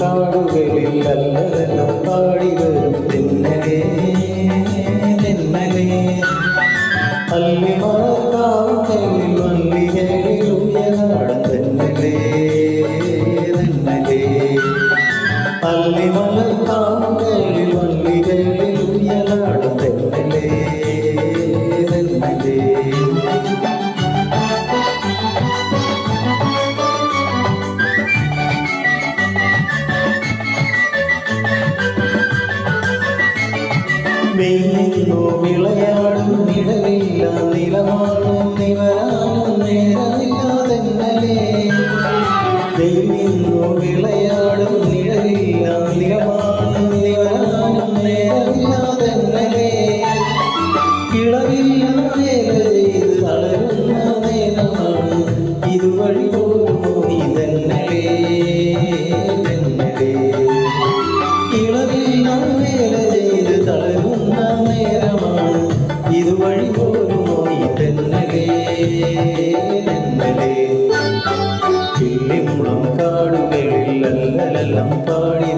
കാടുകളിൽ അല്ലതെല്ലാം പാടി വരും തെന്നലേ തെന്നലേ അല്ലിമറക്കാവുകളിൽ മല്ലികയിൽ ഉയരാടും തെന്നലേ തെന്നലേ അല്ലിമറക്കാവുകളിൽ മല്ലികയിൽ ഉയരാടും തെന്നലേ തെന്നലേ വെയിലിന്നു വിളയാടും നിഴലില്ല നിലമാടും നിവരാനും നേരമില്ലാതെന്നലേ വെയിലിന്നു വിളയാടും നിഴലില്ല നിലമാടും നിവരാനും നേരമില്ലാതെന്നലേ ഇളവില്ല വേല ചെയ്ത് തളരുന്ന നേരമാണ് ഇതുവഴി പോകുമോ നീ തെന്നലേ തെന്നലേ ഇളവില്ല വേല ചെയ്ത് തളരുന്ന നേരമാണ് ഇതുവഴി പോകുമോ ഈ തെന്നലേ തെന്നലേ കിള്ളിമുളം കാടുകളിൽ അല്ലലെല്ലാം പാടി